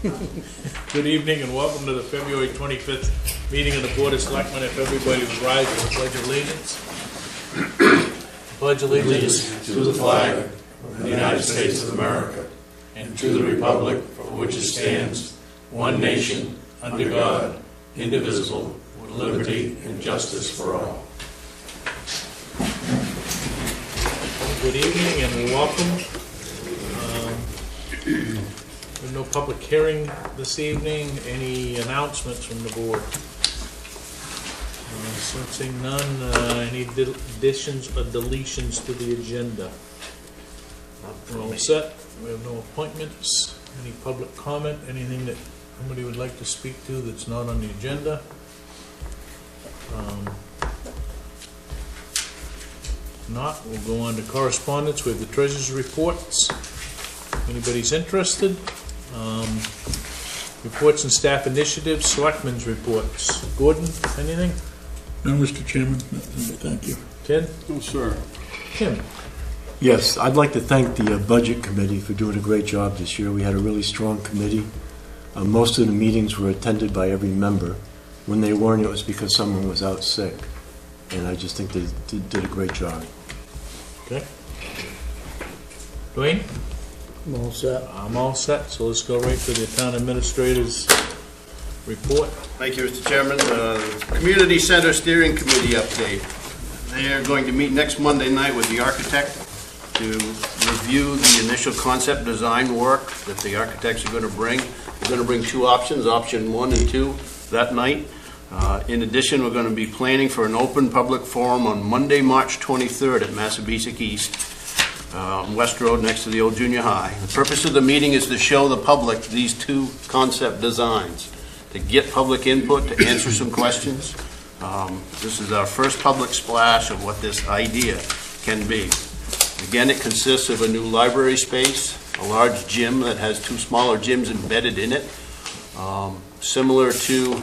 Good evening and welcome to the February 25th meeting of the Board of Selectmen. If everybody would rise to the Pledge of Allegiance. Pledge allegiance to the flag of the United States of America and to the republic for which it stands, one nation, under God, indivisible, with liberty and justice for all. Good evening and welcome. There's no public hearing this evening. Any announcements from the board? Seeing none. Any additions or deletions to the agenda? We're all set. We have no appointments. Any public comment? Anything that somebody would like to speak to that's not on the agenda? If not, we'll go on to correspondence. We have the treasurer's reports. Anybody's interested? Reports and staff initiatives, selectmen's reports. Gordon, anything? No, Mr. Chairman. Thank you. Ken? No, sir. Kim? Yes, I'd like to thank the Budget Committee for doing a great job this year. We had a really strong committee. Most of the meetings were attended by every member. When they weren't, it was because someone was out sick. And I just think they did a great job. Okay. Dwayne? I'm all set. I'm all set, so let's go right to the town administrator's report. Thank you, Mr. Chairman. Community Center Steering Committee update. They are going to meet next Monday night with the architect to review the initial concept design work that the architects are going to bring. We're going to bring two options, option 1 and 2, that night. In addition, we're going to be planning for an open public forum on Monday, March 23rd at Massabesic East, West Road next to the old junior high. The purpose of the meeting is to show the public these two concept designs, to get public input, to answer some questions. This is our first public splash of what this idea can be. Again, it consists of a new library space, a large gym that has two smaller gyms embedded in it, similar to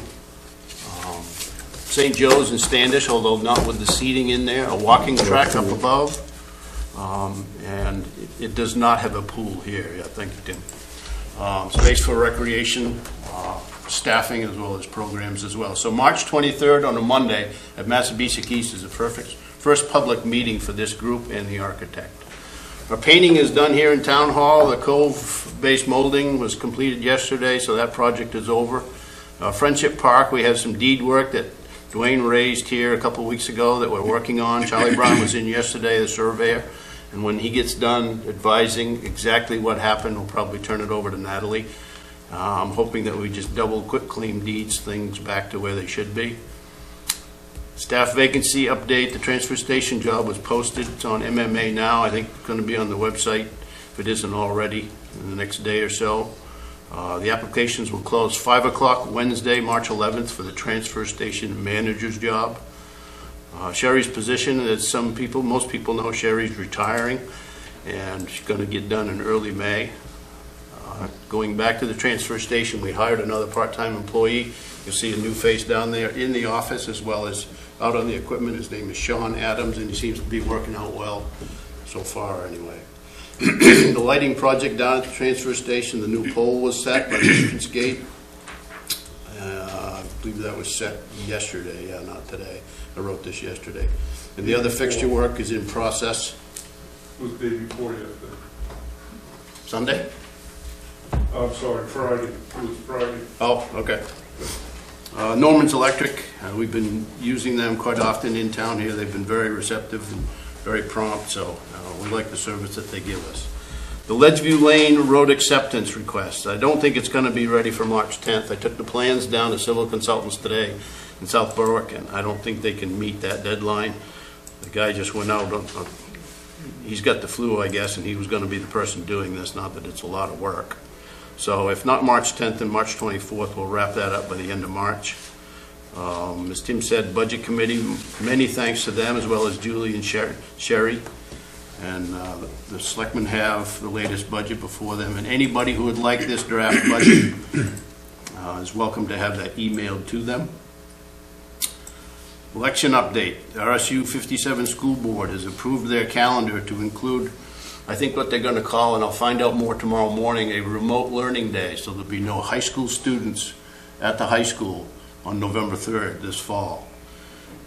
St. Joe's and Standish, although not with the seating in there, a walking track up above, and it does not have a pool here. Yeah, thank you, Tim. Space for recreation, staffing, as well as programs as well. So March 23rd on a Monday at Massabesic East is the first public meeting for this group and the architect. Our painting is done here in Town Hall. The cove-based molding was completed yesterday, so that project is over. Friendship Park, we have some deed work that Dwayne raised here a couple weeks ago that we're working on. Charlie Brown was in yesterday, the surveyor, and when he gets done advising exactly what happened, we'll probably turn it over to Natalie. I'm hoping that we just double quick claim deeds things back to where they should be. Staff vacancy update. The transfer station job was posted. It's on MMA now. I think it's going to be on the website if it isn't already in the next day or so. The applications will close 5 o'clock Wednesday, March 11th for the transfer station manager's job. Sherry's position, as most people know, Sherry's retiring and she's going to get done in early May. Going back to the transfer station, we hired another part-time employee. You'll see a new face down there in the office as well as out on the equipment. His name is Sean Adams, and he seems to be working out well so far anyway. The lighting project down at the transfer station, the new pole was set by the entrance gate. I believe that was set yesterday, yeah, not today. I wrote this yesterday. And the other fixture work is in process. It was the day before yesterday. Sunday? I'm sorry, Friday. It was Friday. Oh, okay. Norman's Electric, we've been using them quite often in town here. They've been very receptive and very prompt, so we like the service that they give us. The Ledgeview Lane road acceptance request. I don't think it's going to be ready for March 10th. I took the plans down to Civil Consultants today in South Berwick, and I don't think they can meet that deadline. The guy just went out. He's got the flu, I guess, and he was going to be the person doing this, not that it's a lot of work. So if not March 10th and March 24th, we'll wrap that up by the end of March. As Tim said, Budget Committee, many thanks to them as well as Julie and Sherry. And the Selectmen have the latest budget before them. And anybody who would like this draft budget is welcome to have that emailed to them. Election update. The RSU 57 School Board has approved their calendar to include I think what they're going to call, and I'll find out more tomorrow morning, a remote learning day. So there'll be no high school students at the high school on November 3rd this fall.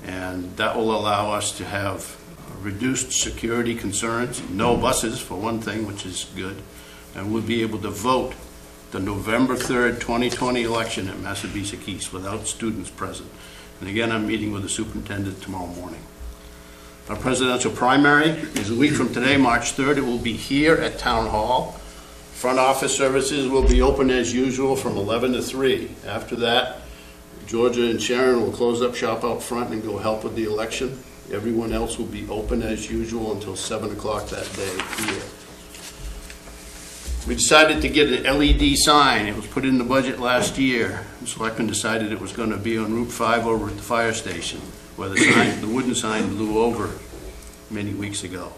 And that will allow us to have reduced security concerns, no buses for one thing, which is good, and we'll be able to vote the November 3rd, 2020 election at Massabesic East without students present. And again, I'm meeting with the superintendent tomorrow morning. Our presidential primary is a week from today, March 3rd. It will be here at Town Hall. Front office services will be open as usual from 11 to 3. After that, Georgia and Sharon will close up shop out front and go help with the election. Everyone else will be open as usual until 7 o'clock that day here. We decided to get an LED sign. It was put in the budget last year. The selectmen decided it was going to be on Route 5 over at the fire station, where the wooden sign blew over many weeks ago.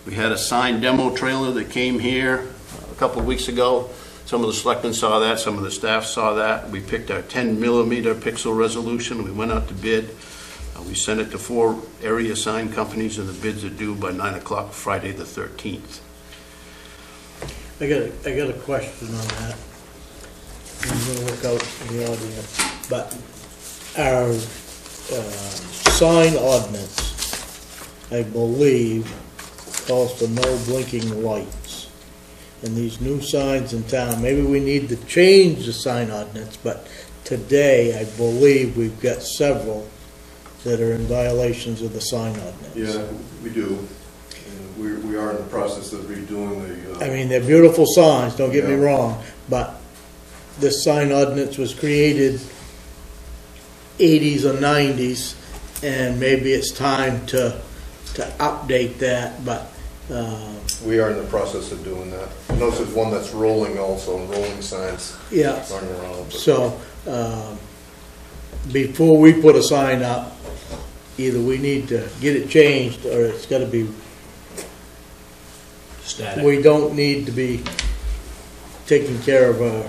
We had a sign demo trailer that came here a couple of weeks ago. Some of the selectmen saw that, some of the staff saw that. We picked our 10 millimeter pixel resolution. We went out to bid. We sent it to 4 area sign companies, and the bids are due by 9 o'clock Friday the 13th. I got a question on that. I'm gonna look out in the audience, but our sign ordinance, I believe, calls for no blinking lights. And these new signs in town, maybe we need to change the sign ordinance, but today I believe we've got several that are in violations of the sign ordinance. Yeah, we do. And we are in the process of redoing the... I mean, they're beautiful signs, don't get me Yeah. wrong, but this sign ordinance was created 80s or 90s, and maybe it's time to update that, but we are in the process of doing that. I notice there's one that's rolling also, and rolling signs yeah. running around. But So before we put a sign up, either we need to get it changed, or it's got to be. Static. We don't need to be taking care of our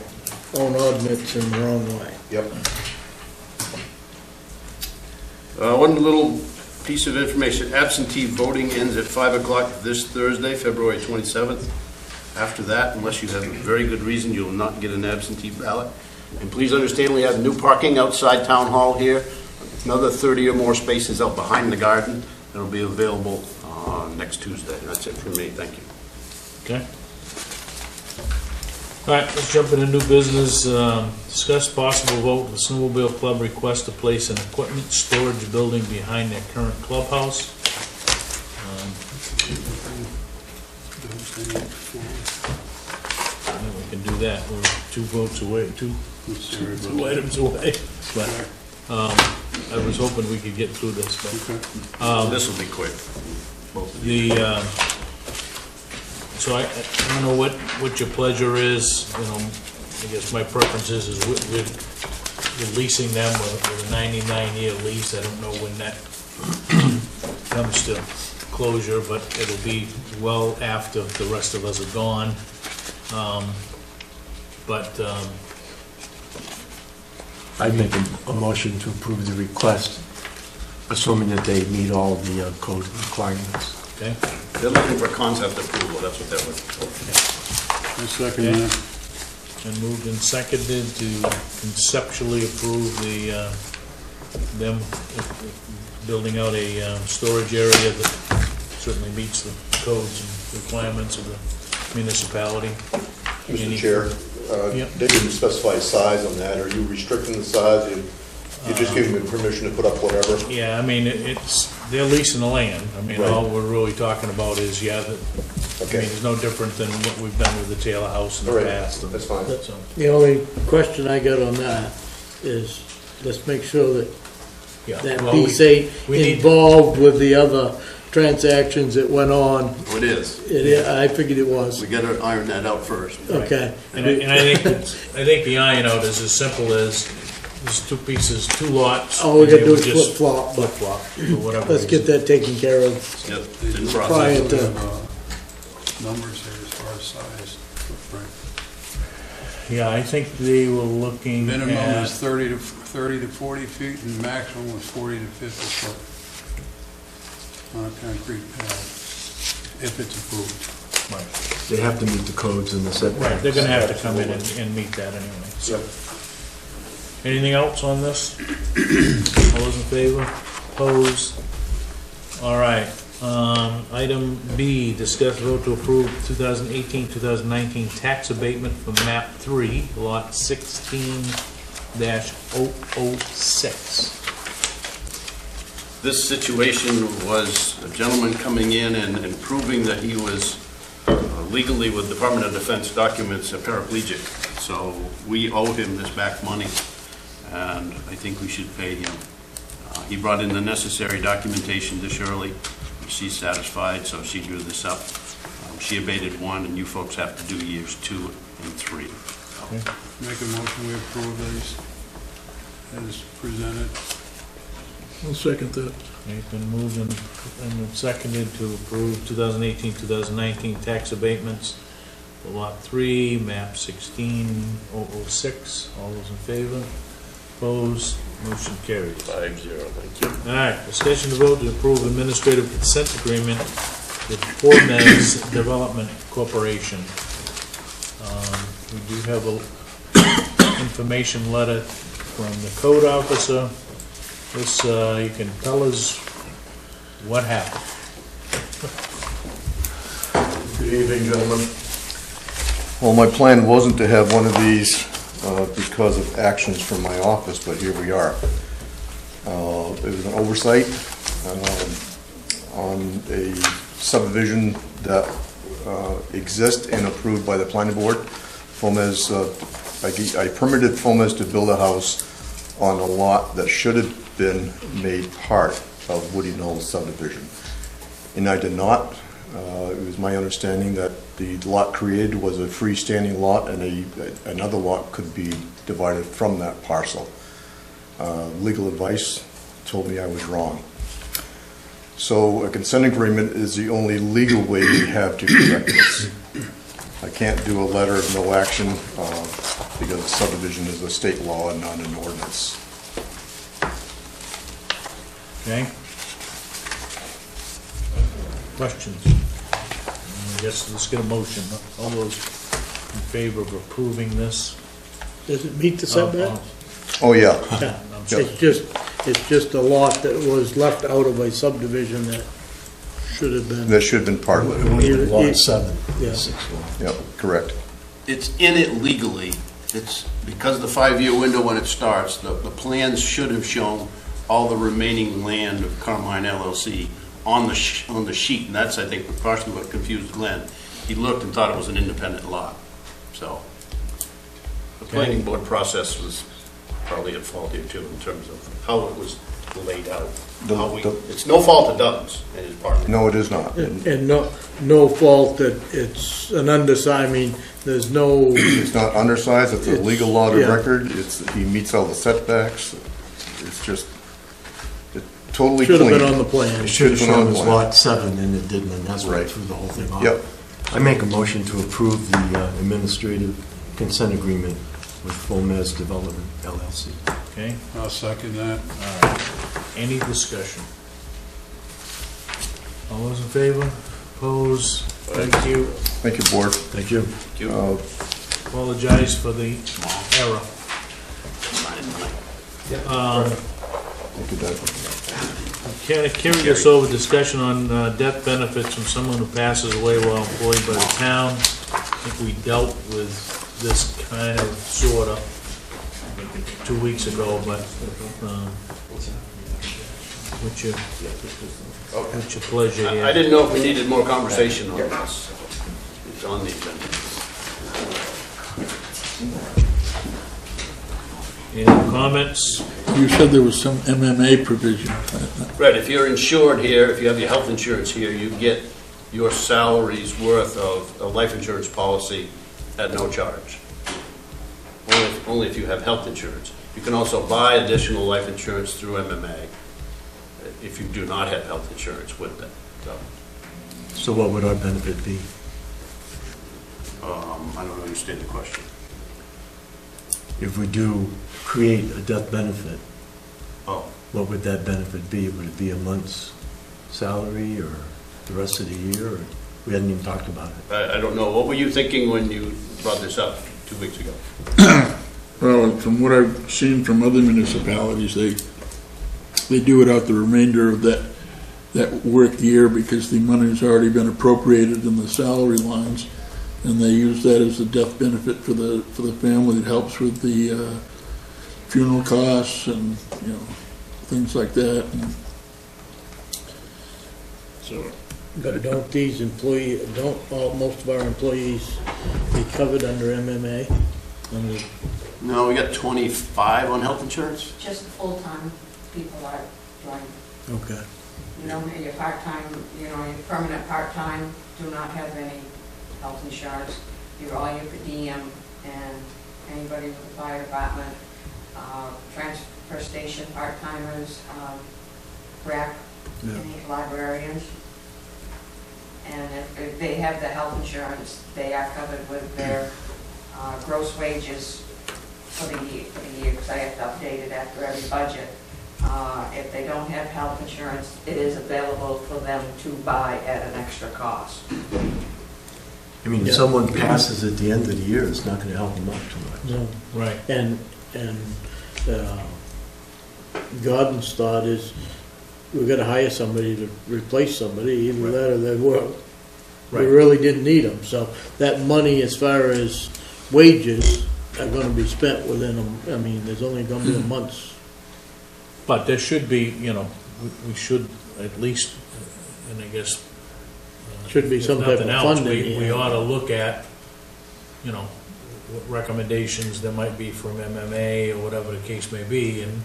own ordinance in the wrong way. Yep. One little piece of information, absentee voting ends at 5 o'clock this Thursday, February 27th. After that, unless you have a very good reason, you will not get an absentee ballot. And please understand, we have new parking outside Town Hall here, another 30 or more spaces out behind the garden that will be available next Tuesday. And that's it for me. Thank you. Okay. All right, let's jump into new business. Discuss possible vote of the Snowmobile Club request to place an equipment storage building behind their current clubhouse. We can do that. We're 2 votes away, two items away. But I was hoping we could get through this. But This will be quick. So I don't know what your pleasure is. You know, I guess my preference is we're leasing them with a 99-year lease. I don't know when that comes to closure, but it'll be well after the rest of us are gone. I'd make a motion to approve the request, assuming that they meet all the code requirements. Okay. They're looking for concept approval. That's what they're looking for. I second Okay. that. And moved and seconded to conceptually approve them building out a storage area that certainly meets the codes and requirements of the municipality. Mr. Chair, Yep. they didn't specify size on that. Are you restricting the size? You just giving them permission to put up whatever? Yeah, I mean, they're leasing the land. I mean, Right. all we're really talking about is, I mean, Okay, it's no different than what we've done with the Taylor House in all the right, past. that's fine. So, The only question I got on that is, let's make sure that yeah. that Well, piece ain't we need- involved with the other transactions that went on. Oh, it is. I figured it was. We got to iron that out first. Okay. And I think the iron out is as simple as there's 2 pieces, 2 lots. All we and gotta they do were is just flip-flop, but flip-flop, for whatever let's get reason. that taken care of Yep, it's in prior process. to. Numbers here as far as size, footprint. Yeah, I think they were looking Minimum at, is 30 to 40 feet, and maximum was 40 to 50 foot on a concrete pad, if it's approved. Right. They have to meet the codes and the setbacks. Right, they're gonna have to come in and meet that anyway, so. Anything else on this? All those in favor? Opposed? All right, item B, discuss vote to approve 2018-2019 tax abatement for map 3, lot 16-006. This situation was a gentleman coming in and proving that he was legally with Department of Defense documents a paraplegic. So we owe him this back money, and I think we should pay him. He brought in the necessary documentation to Shirley, which she's satisfied, so she drew this up. She abated 1, and you folks have to do years 2 and 3. Make a motion, we approve these as presented. I'll second that. It's been moved and seconded to approve 2018-2019 tax abatements for lot 3, map 16-006. All those in favor? Opposed? Motion carries. 5-0, thank you. All right, discussion to vote to approve administrative consent agreement with Fomez Development Corporation. We do have a information letter from the code officer. This, you can tell us what happened. Good evening, gentlemen. Well, my plan wasn't to have one of these because of actions from my office, but here we are. It was an oversight on a subdivision that exists and approved by the planning board. Fomez, I permitted Fomez to build a house on a lot that should have been made part of Woody Knowles subdivision, and I did not. It was my understanding that the lot created was a freestanding lot, and another lot could be divided from that parcel. Legal advice told me I was wrong. So a consent agreement is the only legal way we have to correct this. I can't do a letter of no action because subdivision is a state law and not an ordinance. Okay? Questions? I guess let's get a motion. All those in favor of approving this? Does it meet the setback? Oh, yeah. Yeah. Yep. It's just a lot that was left out of a subdivision that should have been. That should have been part of It it. would have been lot 7, Yeah. 6 lot. Yep, correct. It's in it legally. It's because of the 5-year window when it starts, the plans should have shown all the remaining land of Carmine LLC on the sheet, and that's, I think, partially what confused Glenn. He looked and thought it was an independent lot. So the planning board process was probably at fault here too in terms of how it was laid out. It's no fault of Doug's and his partner. No, it is not. And no fault that it's an undersized, I mean, there's no, It's not undersized, it's a legal lot of yeah. record, he meets all the setbacks, it's just, it's totally should clean. have been on the plan. It should have Should've been shown on as the plan. lot 7, and it didn't, and that's why I Right. threw the whole thing off. Yep. I make a motion to approve the administrative consent agreement with Fomez Development LLC. Okay? I'll second that. Any discussion? All those in favor? Opposed? Thank you. Thank you, board. Thank you. Apologize for the error. Thank you, Doug. Carry us over discussion on death benefits from someone who passes away while employed by the town. I think we dealt with this kind of, sort of, 2 weeks ago, but what's your pleasure here? I didn't know if we needed more conversation on this. It's on the agenda. Any comments? You said there was some MMA provision. Right, if you're insured here, if you have your health insurance here, you get your salary's worth of a life insurance policy at no charge. Only if you have health insurance. You can also buy additional life insurance through MMA if you do not have health insurance with them. So what would our benefit be? I don't understand the question. If we do create a death benefit, Oh, what would that benefit be? Would it be a month's salary or the rest of the year? Or We hadn't even talked about it. I don't know, what were you thinking when you brought this up 2 weeks ago? Well, from what I've seen from other municipalities, they do it out the remainder of that work year because the money's already been appropriated in the salary lines, and they use that as a death benefit for the family. It helps with the funeral costs and, you know, things like that. And so, But don't these most of our employees be covered under MMA? Under No, we got 25 on health insurance? Just full-time people are joining. Okay. You know, your part-time, you know, your permanent part-time do not have any health insurance. You're all your per diem and anybody with the fire department, transfer station part-timers, rec, any librarians. And if they have the health insurance, they are covered with their gross wages for the year, because I have to update it after every budget. If they don't have health insurance, it is available for them to buy at an extra cost. I mean, if someone passes at the end of the year, it's not going to help them out too much. No. Right. And Gordon's thought is, we've got to hire somebody to replace somebody, either that or they were. We Right. really didn't need them, so that money as far as wages are gonna be spent within I mean, there's only gonna be a month's. But there should be, you know, we should at least, and I guess. Should be if some type nothing of else, funding, We yeah. ought to look at, you know, what recommendations there might be from MMA or whatever the case may be, and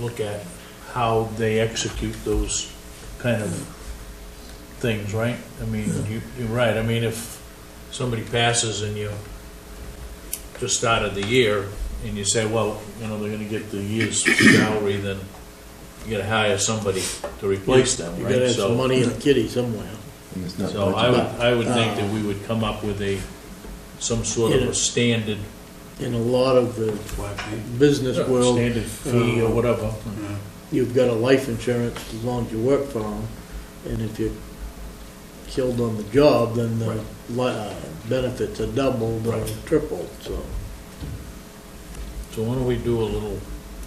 look at how they execute those kind of things, right? I mean, you're right. I mean, if somebody passes and you just started the year and you say, well, you know, they're gonna get the year's salary, then you gotta hire somebody to replace them, You right? gotta have So- some money in the kitty somewhere. And it's not So budgeted. I would think that we would come up with some sort of a standard, In a lot of the business world, standard fee or whatever. you've got a life insurance as long as you work for them, and if you're killed on the job, then the benefits are doubled or Right. tripled, so. So why don't we do a little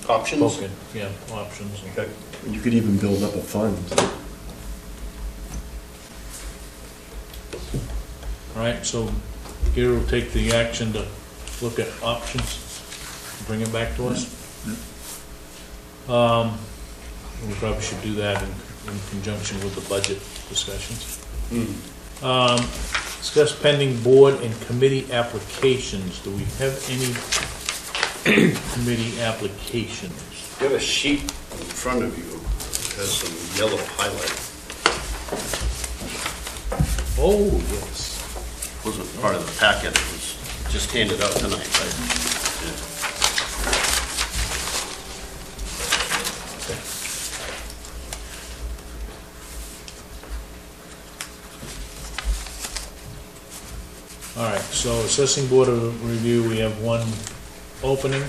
Options? poking, yeah, options. Okay. You could even build up a fund. All right, so Gary will take the action to look at options, bring it back to us. We probably should do that in conjunction with the budget discussions. Discuss pending board and committee applications. Do we have any committee applications? You have a sheet in front of you that has some yellow highlight. Oh, yes. Wasn't part of the packet, it was just handed out tonight, right? All right, so assessing board of review, we have one opening.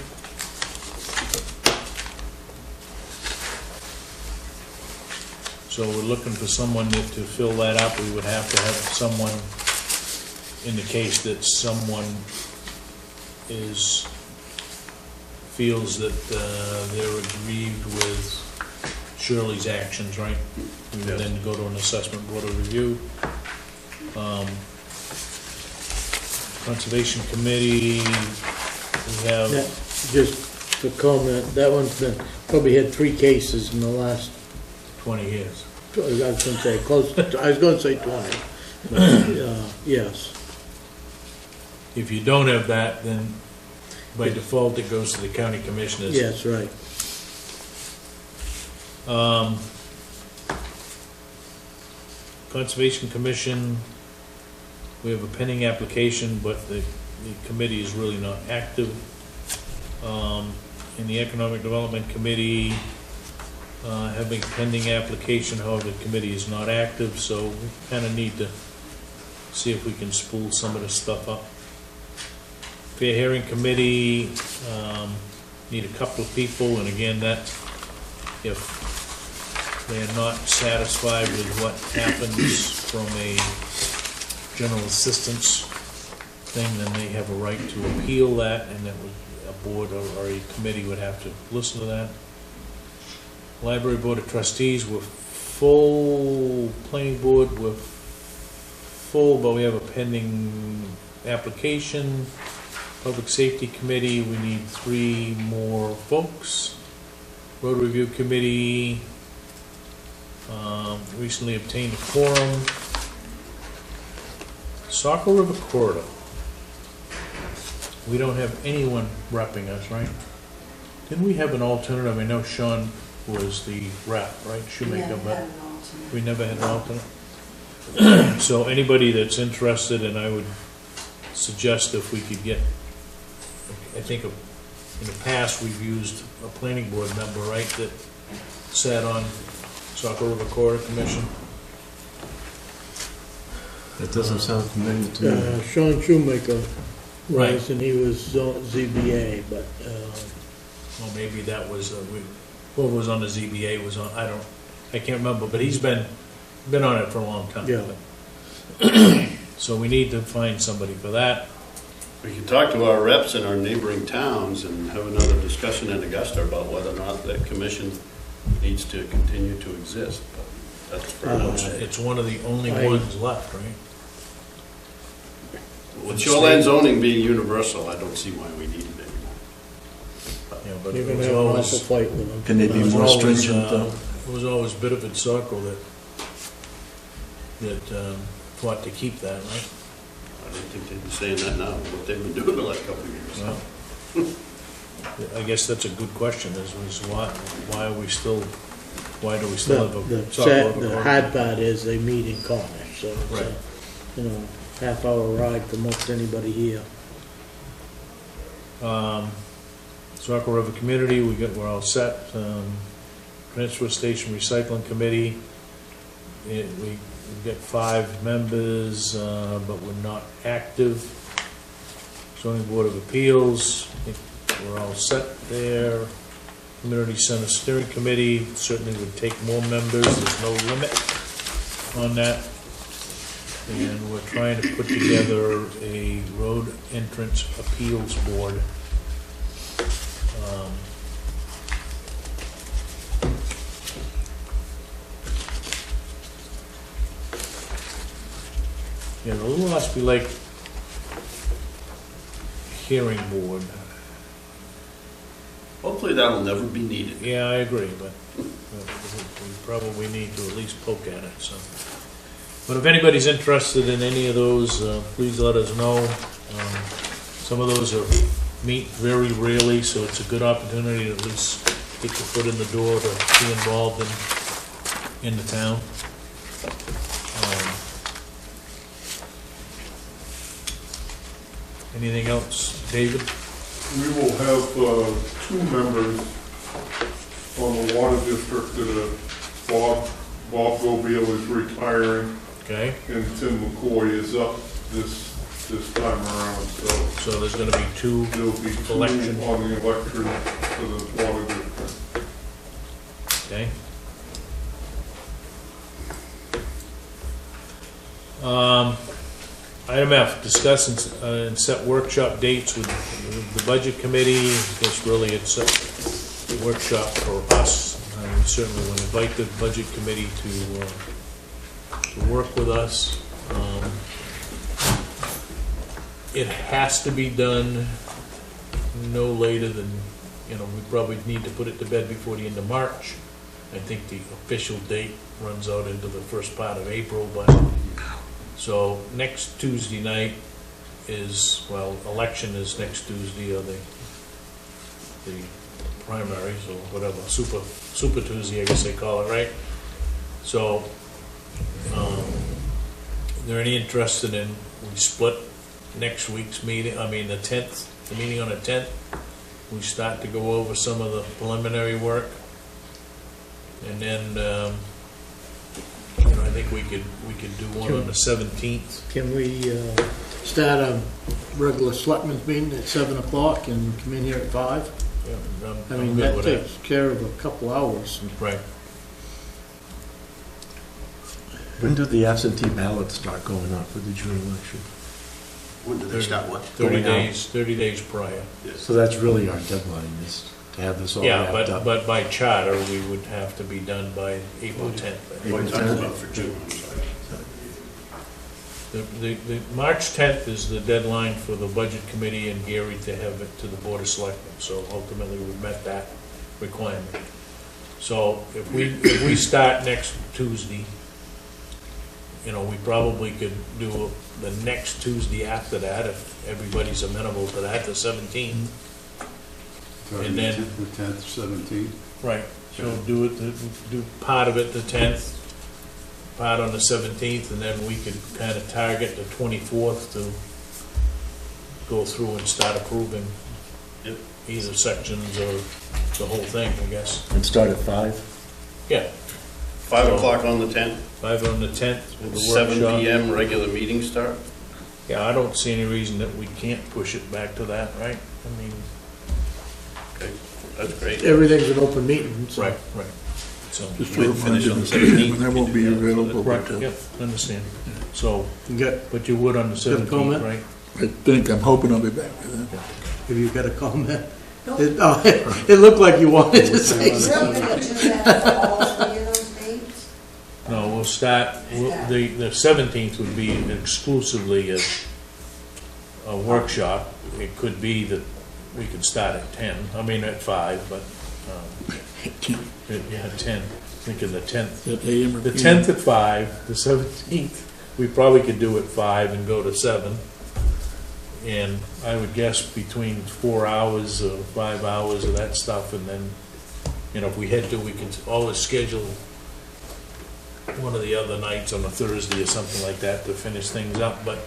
So we're looking for someone to fill that up. We would have to have someone, in the case that someone feels that they're aggrieved with Shirley's actions, right? We would then go to an assessment board of review. Conservation Committee, we have, That, just for comment, that one's been, probably had 3 cases in the last, 20 years. I was gonna say, I was gonna say 20. But, yes. If you don't have that, then by default, it goes to the county commissioners. Yes, right. Conservation Commission, we have a pending application, but the committee is really not active. In the Economic Development Committee, have a pending application, however, the committee is not active, so we kind of need to see if we can spool some of this stuff up. Fair Hearing Committee, need a couple of people, and again, that, if they are not satisfied with what happens from a general assistance thing, then they have a right to appeal that, and that would, a board or a committee would have to listen to that. Library Board of Trustees, we're full. Planning Board, we're full, but we have a pending application. Public Safety Committee, we need 3 more folks. Road Review Committee, recently obtained a quorum. Saco River Corridor, we don't have anyone repping us, right? Didn't we have an alternative? I know Sean was the rep, right? Shoemaker, but we never had an alternate. So anybody that's interested, and I would suggest if we could get, I think in the past we've used a planning board member, right, that sat on Saco River Corridor Commission. That doesn't sound familiar to me. Sean Shoemaker Right. was, and he was ZBA, but, Well, maybe that was, what was on the ZBA was on, I can't remember, but he's been on it for a long time. yeah. So we need to find somebody for that. We can talk to our reps in our neighboring towns and have another discussion in Augusta about whether or not that commission needs to continue to exist. But that's pretty much it. It's one of the only I- ones left, right? With shoreline zoning being universal, I don't see why we need it anymore. Yeah, but You're it gonna was have an always, awful fight with them. Can they be it was more always, stringent, though? it was always Bitterford Saco that fought to keep that, right? I don't think they'd be saying that now, what they've been doing the last couple of years. Well, I guess that's a good question, is why are we still, why do we still have The a Saco River the Corridor? hard part is they meet in Cornish, so it's Right. a, you know, half-hour ride for most anybody here. Saco River Community, we're all set. Transfer Station Recycling Committee, we've got 5 members, but we're not active. Zoning Board of Appeals, I think we're all set there. Community Center Steering Committee, certainly would take more members, there's no limit on that. And we're trying to put together a road entrance appeals board. Yeah, the Little Ospey Lake hearing board. Hopefully that'll never be needed. Yeah, I agree, but we probably need to at least poke at it, so. But if anybody's interested in any of those, please let us know. Some of those meet very rarely, so it's a good opportunity to at least get your foot in the door to be involved in the town. Anything else, David? We will have 2 members on the water district that Bob Gobiel is retiring, Okay, and Tim McCoy is up this time around, so so there's gonna be 2, there'll be 2 Election. on the election for the water district. okay? Item F, discuss and set workshop dates with the Budget Committee. I guess really it's a workshop for us. We certainly will invite the Budget Committee to work with us. It has to be done no later than, we probably need to put it to bed before the end of March. I think the official date runs out into the first part of April, but, so next Tuesday night is, election is next Tuesday, or the primaries, or whatever, Super Tuesday, I guess they call it, right? So, if they're any interested in, we split next week's meeting, the 10th, the meeting on the 10th, we start to go over some of the preliminary work. And then, I think we could do one on the 17th. Can we start a regular selectmen's meeting at 7 o'clock and come in here at 5? Yeah, I'm I mean, good that with takes care of a couple hours. Right. When do the absentee ballots start going up for the June election? When do they start what? 30 days prior. So that's really our deadline, is to have this all Yeah, wrapped up. but by charter, we would have to be done by April 10th. What are you talking about for June? I'm sorry. The March 10th is the deadline for the Budget Committee and Gary to have it to the Board of Selectmen, so ultimately we've met that requirement. So if we start next Tuesday, you know, we probably could do the next Tuesday after that, if everybody's amenable to that, the 17th. And then, The 10th, 17th. right, so do part of it the 10th, part on the 17th, and then we could kind of target the 24th to go through and start approving Yep. either sections or the whole thing, I guess. And start at 5? Yeah, 5 o'clock on the 10th, 5 on the 10th with the 7 workshop. PM regular meeting start. Yeah, I don't see any reason that we can't push it back to that, right? I mean, Okay, that's great. Everything's an open meeting, so. right. So, Just to We'll remind finish you, on the 17th. I won't be available, right, but yeah, understand. So, You got, but you would on the Got a 17th, comment? right? I'm hoping I'll be back by then. have you got a comment? It looked like you wanted to say We're something. gonna do that for all three of those dates? No, we'll start, the 17th would be exclusively a workshop. It could be that we could start at 10, I mean at 5, but, yeah, 10, thinking the 10th. That AM or The PM? 10th at 5, the 17th, we probably could do at 5 and go to 7. And I would guess between 4 hours or 5 hours of that stuff, and then, you know, if we had to, we could always schedule one of the other nights on a Thursday or something like that to finish things up. But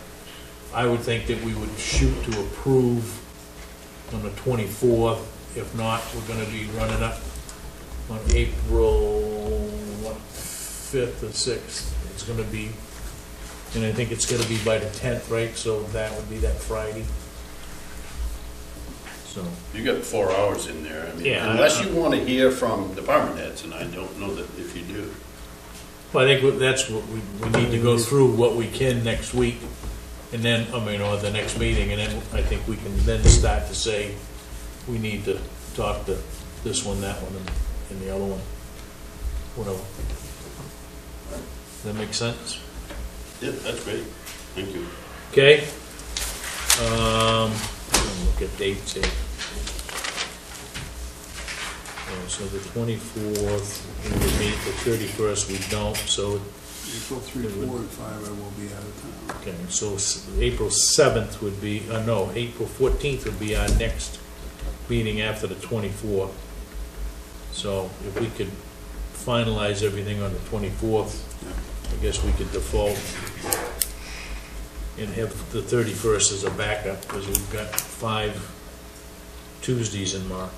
I would think that we would shoot to approve on the 24th. If not, we're gonna be running up on April, 5th or 6th. It's gonna be, and I think it's gonna be by the 10th, right? So that would be that Friday. So, You got 4 hours in there. I mean, Yeah, unless you want to hear from department heads, and I don't know that if you do. well, I think that's what we need to go through what we can next week. And then, I mean, or the next meeting, and then I think we can then start to say, we need to talk to this one, that one, and the other one. Whatever. Does that make sense? Yeah, that's great. Thank you. Okay. Look at dates here. So the 24th, we would meet, the 31st, we don't, so, April 3, 4, and 5, I will be out of town. okay, so April 7th would be, no, April 14th would be our next meeting after the 24th. So if we could finalize everything on the 24th, I guess we could default and have the 31st as a backup, because we've got 5 Tuesdays in March.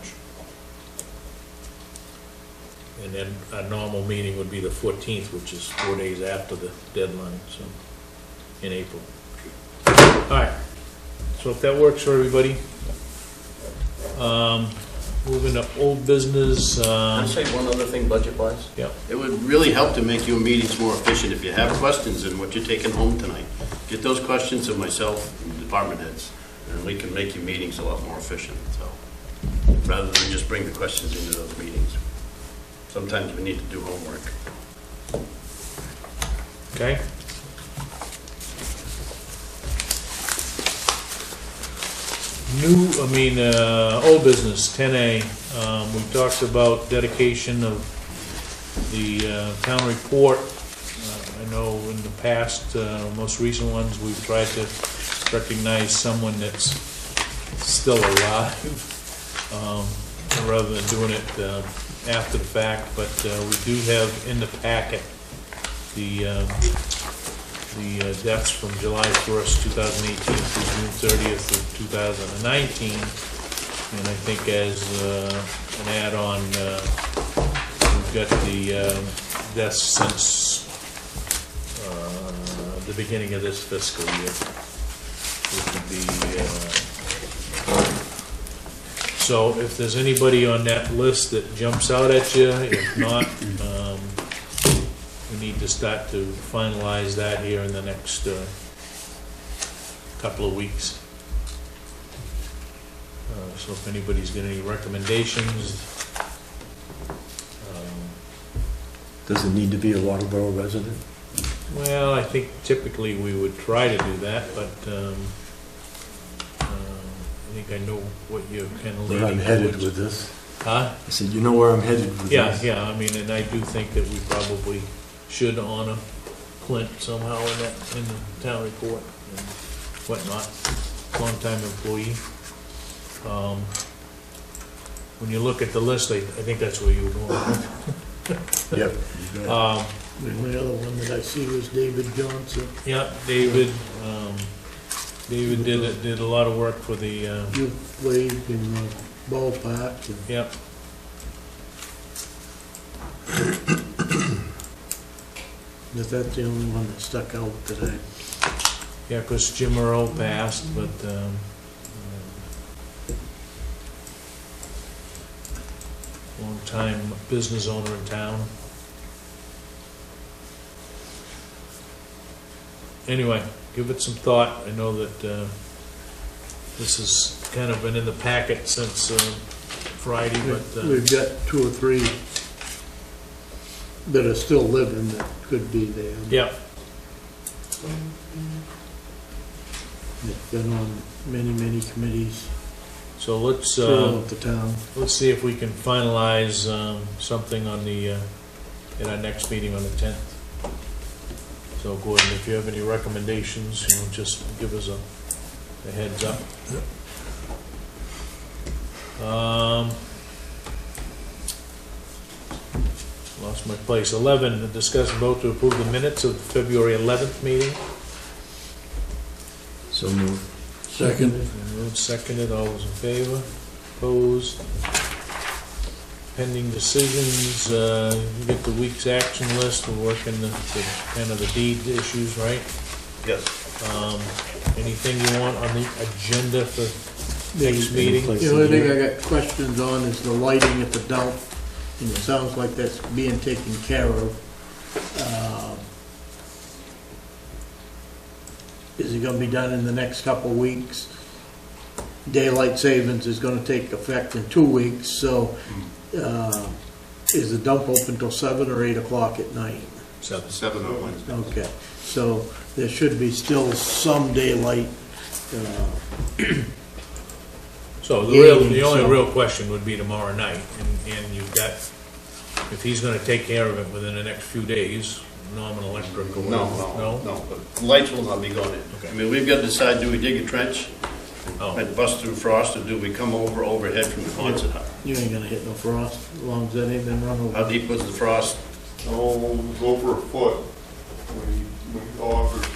And then our normal meeting would be the 14th, which is 4 days after the deadline, so, in April. All right, so if that works for everybody. Moving to old business, Can I say one other thing budget-wise? yeah. It would really help to make your meetings more efficient if you have questions in what you're taking home tonight. Get those questions to myself and department heads, and we can make your meetings a lot more efficient, so. Rather than just bring the questions into those meetings. Sometimes we need to do homework. Okay. Old business, 10A. We talked about dedication of the town report. I know in the past, most recent ones, we've tried to recognize someone that's still alive, rather than doing it after the fact. But we do have in the packet the deaths from July 1st, 2018 through June 30th of 2019. And I think as an add-on, we've got the deaths since the beginning of this fiscal year. Which would be, so if there's anybody on that list that jumps out at you, if not, we need to start to finalize that here in the next couple of weeks. So if anybody's got any recommendations, Does it need to be a Waterboro resident? well, I think typically we would try to do that, but I think I know what you're kind of leaning Where I'm headed towards. with this. Huh? I said, you know where I'm headed with Yeah, this? yeah, I mean, and I do think that we probably should honor Clint somehow in that, in the town report and whatnot, longtime employee. When you look at the list, I think that's where you were going. Yep. The only other one that I see was David Johnson, Yeah, David, David did a lot of work for the, youth league in the ballpark. And yep, but that's the only one that stuck out today. yeah, because Jim Earl passed, but, long-time business owner in town. Anyway, give it some thought. I know that this has kind of been in the packet since Friday, but We've got 2 or 3 that are still living that could be there. yeah, They've been on many committees so let's throughout the town. see if we can finalize something on the at our next meeting on the 10th. So Gordon, if you have any recommendations, just give us a heads up. Lost my place. 11, discuss and vote to approve the minutes of the February 11th meeting. So moved. Second. Moved, seconded, all those in favor? Opposed? Pending decisions, you get the week's action list, we're working the kind of the deed issues, right? Yes. Anything you want on the agenda for next meeting? The only thing I got questions on is the lighting at the dump, and it sounds like that's being taken care of. Is it gonna be done in the next couple of weeks? Daylight savings is gonna take effect in 2 weeks, so, is the dump open till 7 or 8 o'clock at night? 7 on Wednesday. Okay, so there should be still some daylight, So the only real question would be tomorrow night, and you've got, if he's gonna take care of it within the next few days, Norman Electric or whatever. No, but lights will not be going in. Okay. I mean, we've got to decide, do we dig a trench Oh, and bust through frost, or do we come overhead from the Quonset hut? you ain't gonna hit no frost, as long as that ain't been run How over. deep was the frost? Oh, it was over a foot when he offered,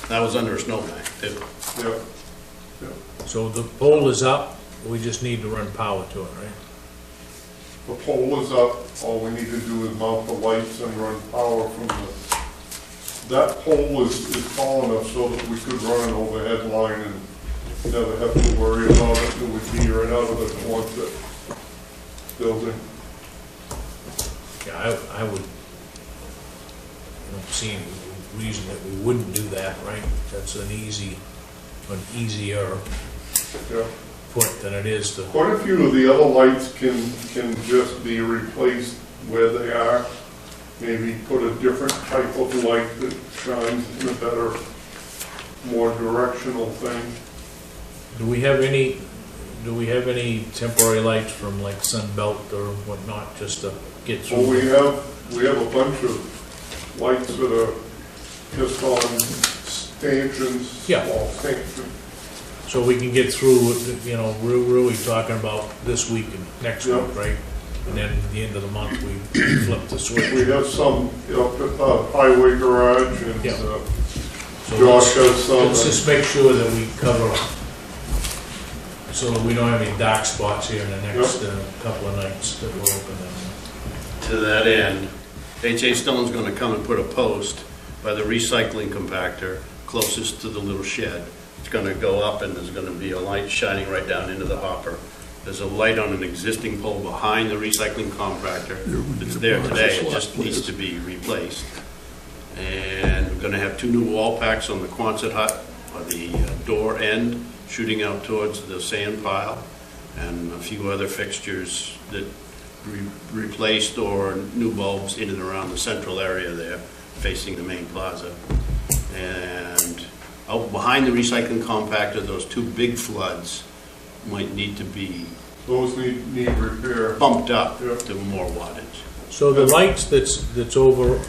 That was under a snowbank, too. yeah. so the pole is up, we just need to run power to it, right? The pole is up, all we need to do is mount the lights and run power from that pole is tall enough so that we could run an overhead line and never have to worry about it. It would be right out of the Quonset building. Yeah, I would, see any reason that we wouldn't do that, right? That's an easier Yeah. point than it is to, Quite a few of the other lights can just be replaced where they are. Maybe put a different type of light that shines in a better, more directional thing. do we have any temporary lights from like Sunbelt or whatnot, just to get Well, through? we have a bunch of lights that are just on stanchions. Yeah. Small stanchions. So we can get through, really talking about this week and next Yeah. week, right? And then at the end of the month, we flip the switch. We have some up at the highway garage and Yeah. uh, So Josh has some. let's just make sure that we cover, so that we don't have any dark spots here in the next couple of nights that we're open. To that end, H.A. Stone's going to come and put a post by the recycling compactor closest to the little shed. It's going to go up and there's going to be a light shining right down into the hopper. There's a light on an existing pole behind the recycling compactor. It's there today, it just needs to be replaced. And we're going to have 2 new wall packs on the Quonset hut, or the door end, shooting out towards the sand pile, and a few other fixtures that replaced or new bulbs in and around the central area there, facing the main plaza. And out behind the recycling compactor, those 2 big floods might need to be Those need repair. bumped up Yeah. to more wattage. So the lights that's over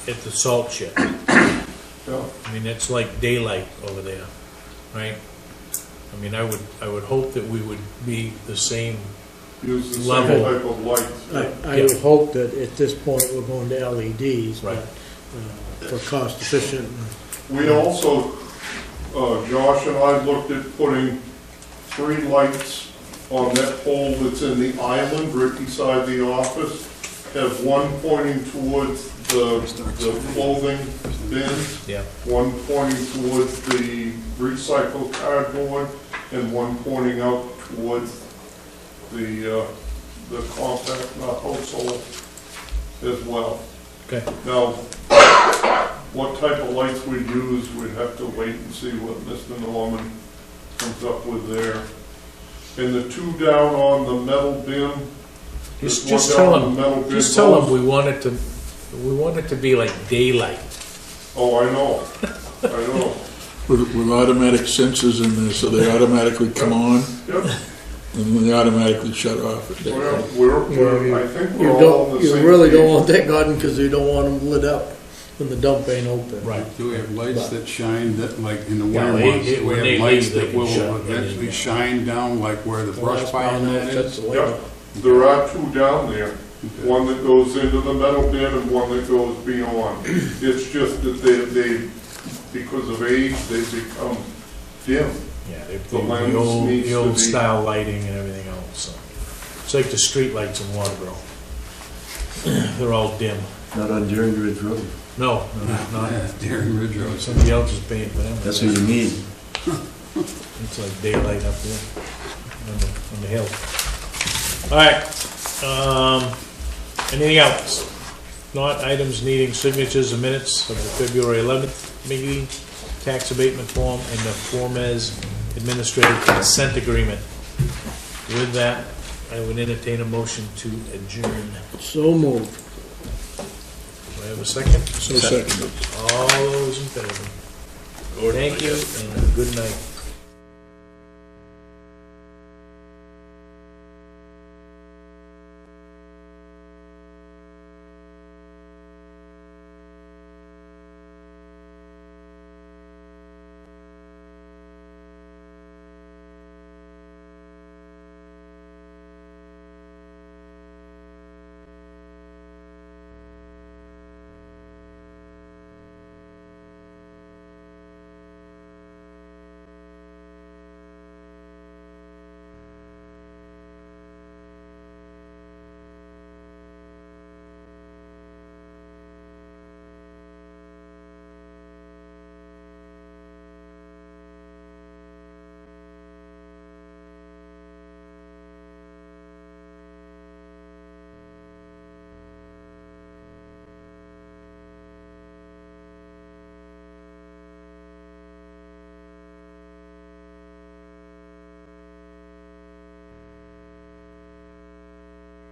at the salt shed, Yeah. I mean, it's like daylight over there, right? I mean, I would hope that we would be the same. Use the same Level. type of lights. I would hope that at this point we're going to LEDs, but Right. for cost efficient. We also, Josh and I looked at putting 3 lights on that pole that's in the island right beside the office. Have one pointing towards the clothing bins, Yeah. one pointing towards the recycled cardboard, and one pointing out towards the compact household as well. Okay. Now, what type of lights we use, we'd have to wait and see what Mr. Norman comes up with there. And the 2 down on the metal bin, Just there's one tell down on the metal them, bin. just tell them we want it to be like daylight. Oh, I know, I know. With automatic sensors in there, so they automatically come on, Yep, and then they automatically shut off at that well, point. I think You we're all on don't, the you same really don't page. want that garden because you don't want them lit up when the dump ain't open. Right. Do we have lights that shine, that like in the Yeah, winter they- months? they- Do when we they have lights leave, they that can will shut everything eventually down. shine down like where the Well, brush that's pile fine, net that's is? the way Yeah, there are 2 down there. One that goes into the metal bin and one that goes beyond. It's just that they because of age, they become dim. Yeah, The lens needs the to old be- style lighting and everything else, so. It's like the street lights in Waterboro. They're all dim. Not on Deering Ridge Road. No, not, Deering Ridge Road. somebody else is paying for them. That's what you need. It's like daylight up there on the hill. All right, anything else? Not items needing signatures or minutes of the February 11th meeting, tax abatement form, and the Fomez administrative consent agreement. With that, I would entertain a motion to adjourn. So moved. Do I have a second? So seconded. All those in favor? Thank you, and good night.